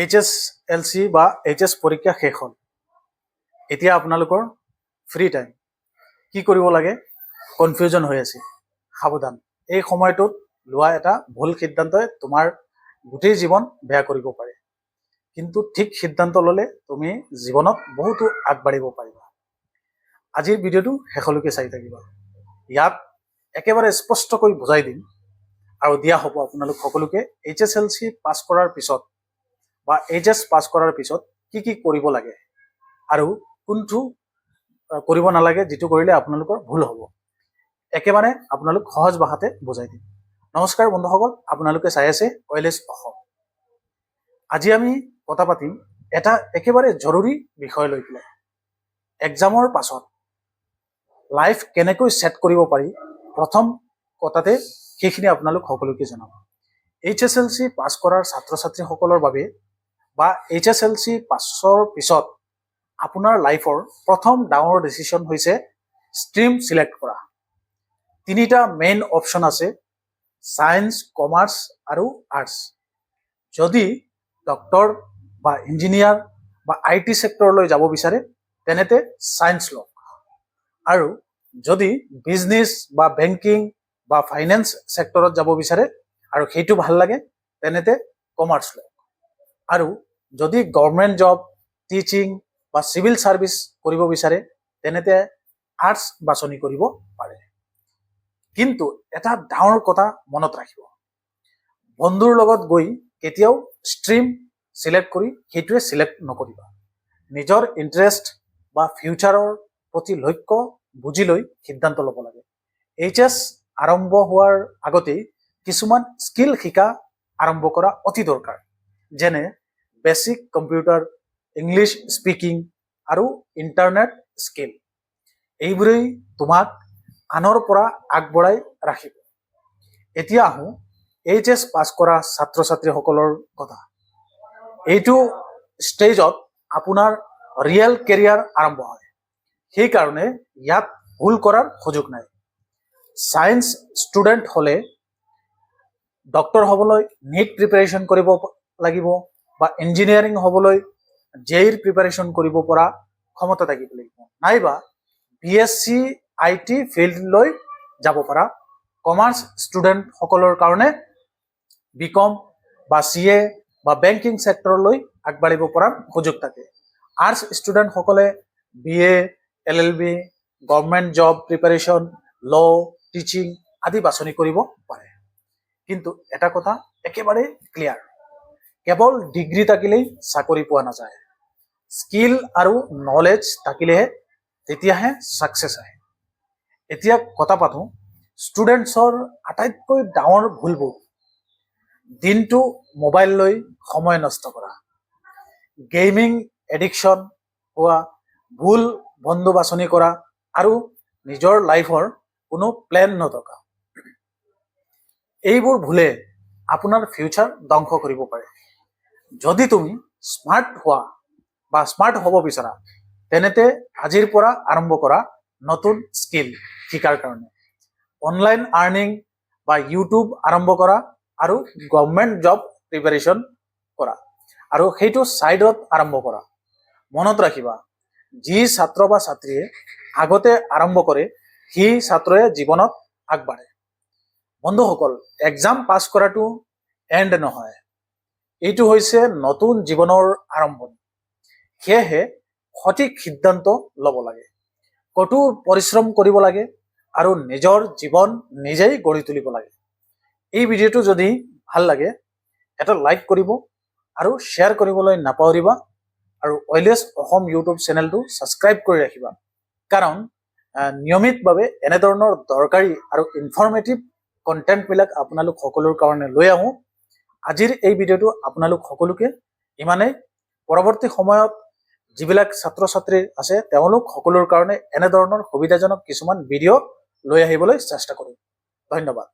HSLC বা HS পৰীক্ষা শেষ হ'ল। এতিয়া আপোনালোকৰ ফ্ৰী টাইম। কি কৰিব লাগে? কনফিউজন হৈ আছে। সাৱধান, এই সময়টোত লোৱা এটা ভুল সিদ্ধান্তই তোমাৰ গোটেই জীৱন বেয়া কৰিব পাৰে। কিন্তু ঠিক সিদ্ধান্ত ল'লে তুমি জীৱনত বহুতো আগবাঢ়িব পাৰিবা। আজিৰ ভিডিঅ'টো শেষলৈকে চাই থাকিবা। ইয়াত একেবাৰে স্পষ্টকৈ বুজাই দিম আৰু দিয়া হ'ব আপোনালোক সকলোকে HSLC পাছ কৰাৰ পিছত বা HS পাছ কৰাৰ পিছত কি কি কৰিব লাগে আৰু কোনটো কৰিব নালাগে, যিটো কৰিলে আপোনালোকৰ ভুল হ'ব। একেবাৰে আপোনালোক সহজ ভাষাতে বুজাই দিম। নমস্কাৰ বন্ধুসকল, আপোনালোকে চাই আছে OLS অসম। আজি আমি কথা পাতিম এটা একেবাৰে জৰুৰী বিষয় লৈ পেলাই। এক্সামৰ পাছত লাইফ কেনেকৈ সেট কৰিব পাৰি, প্ৰথম কথাতে সেইখিনি আপোনালোক সকলোকে জনাব। HSLC পাছ কৰাৰ ছাত্ৰ ছাত্ৰীসকলৰ বাবে বা HSLC পাছৰ পিছত আপোনাৰ লাইফৰ প্ৰথম ডাঙৰ ডিচিশ্যন হৈছে ষ্ট্ৰীম সিলেক্ট কৰা। তিনিটা মেইন অপশ্যন আছে, সায়েন্স, কমাৰ্চ আৰু আৰ্টছ। যদি ডক্টৰ বা ইঞ্জিনিয়াৰ বা IT সেক্টৰলৈ যাব বিচাৰে তেনেতে সায়েন্স লওক, আৰু যদি বিজনেছ বা বেংকিং বা ফাইনেন্স সেক্টৰত যাব বিচাৰে আৰু সেইটো ভাল লাগে তেনেতে কমাৰ্চ লওক, আৰু যদি গভৰ্ণমেণ্ট জব, টিচিং বা চিভিল সাৰ্ভিস কৰিব বিচাৰে তেনেতে আৰ্টছ বাছনি কৰিব পাৰে। কিন্তু এটা ডাঙৰ কথা মনত ৰাখিব, বন্ধুৰ লগত গৈ কেতিয়াও ষ্ট্ৰীম সিলেক্ট কৰি সেইটোৱে সিলেক্ট নকৰিবা। নিজৰ ইণ্টাৰেষ্ট বা ফিউচাৰৰ প্ৰতি লক্ষ্য বুজি লৈ সিদ্ধান্ত ল'ব লাগে। HS আৰম্ভ হোৱাৰ আগতেই কিছুমান স্কিল শিকা আৰম্ভ কৰা অতি দৰকাৰ, যেনে বেসিক কম্পিউটাৰ, ইংলিছ স্পিকিং আৰু ইণ্টাৰনেট স্কিল। এইবোৰেই তোমাক আনৰ পৰা আগবঢ়াই ৰাখিব। এতিয়া আহোঁ HS পাছ কৰা ছাত্ৰ ছাত্ৰীসকলৰ কথা। এইটো ষ্টেজত আপোনাৰ ৰিয়েল কেৰিয়াৰ আৰম্ভ হয়, সেইকাৰণে ইয়াত ভুল কৰাৰ সুযোগ নাই। সায়েন্স ষ্টুডেণ্ট হ'লে ডক্টৰ হ'বলৈ নিট প্ৰিপাৰেশ্যন কৰিব লাগিব বা ইঞ্জিনিয়াৰিং হ'বলৈ JEE প্ৰিপাৰেশ্যন কৰিব পৰা ক্ষমতা থাকিব লাগিব, নাইবা BSc IT ফিল্ডলৈ যাব পৰা। কমাৰ্চ ষ্টুডেণ্ট সকলৰ কাৰণে BCom বা CA বা বেংকিং সেক্টৰলৈ আগবাঢ়িব পৰা সুযোগ থাকে। আৰ্টছ ষ্টুডেণ্ট সকলে BA, LLB, government job preparation, ল, টিচিং আদি বাছনি কৰিব পাৰে। কিন্তু এটা কথা একেবাৰে ক্লিয়াৰ, কেৱল ডিগ্ৰী থাকিলেই চাকৰি পোৱা নাযায়। স্কিল আৰু নলেজ থাকিলেহে তেতিয়াহে সাকসেছ আহে। এতিয়া কথা পাতোঁ ষ্টুডেণ্টছৰ আটাইতকৈ ডাঙৰ ভুলবোৰ। দিনটো মোবাইল লৈ সময় নষ্ট কৰা, গেমিং এডিকশ্যন হোৱা, ভুল বন্ধু বাছনি কৰা আৰু নিজৰ লাইফৰ কোনো প্লেন নথকা। এইবোৰ ভুলে আপোনাৰ ফিউচাৰ ধ্বংস কৰিব পাৰে। যদি তুমি স্মাৰ্ট হোৱা বা স্মাৰ্ট হ'ব বিচৰা তেনেতে আজিৰ পৰা আৰম্ভ কৰা নতুন স্কিল শিকাৰ কাৰণে। অনলাইন আৰ্নিং বা ইউটিউব আৰম্ভ কৰা আৰু গভৰ্ণমেণ্ট জব প্ৰিপাৰেশ্যন কৰা, আৰু সেইটো ছাইডত আৰম্ভ কৰা। মনত ৰাখিবা, যি ছাত্ৰ বা ছাত্ৰীয়ে আগতে আৰম্ভ কৰে সেই ছাত্ৰই জীৱনত আগবাঢ়ে। বন্ধুসকল, এক্সাম পাছ কৰাটো এণ্ড নহয়, এইটো হৈছে নতুন জীৱনৰ আৰম্ভণি। সেয়েহে সঠিক সিদ্ধান্ত ল'ব লাগে, কঠোৰ পৰিশ্ৰম কৰিব লাগে আৰু নিজৰ জীৱন নিজেই গঢ়ি তুলিব লাগে। এই ভিডিঅ'টো যদি ভাল লাগে এটা লাইক কৰিব আৰু শ্বেয়াৰ কৰিবলৈ নাপাহৰিবা, আৰু OLS অসম ইউটিউব চেনেলটো ছাবস্ক্ৰাইব কৰি ৰাখিবা, কাৰণ নিয়মিতভাৱে এনেধৰণৰ দৰকাৰী আৰু ইনফৰ্মেটিভ কণ্টেণ্টবিলাক আপোনালোক সকলোৰ কাৰণে লৈ আহোঁ। আজিৰ এই ভিডিঅ'টো আপোনালোক সকলোকে ইমানেই। পৰৱৰ্তী সময়ত যিবিলাক ছাত্ৰ ছাত্ৰী আছে তেওঁলোক সকলোৰ কাৰণে এনেধৰণৰ সুবিধাজনক কিছুমান ভিডিঅ' লৈ আহিবলৈ চেষ্টা কৰিম। ধন্যবাদ।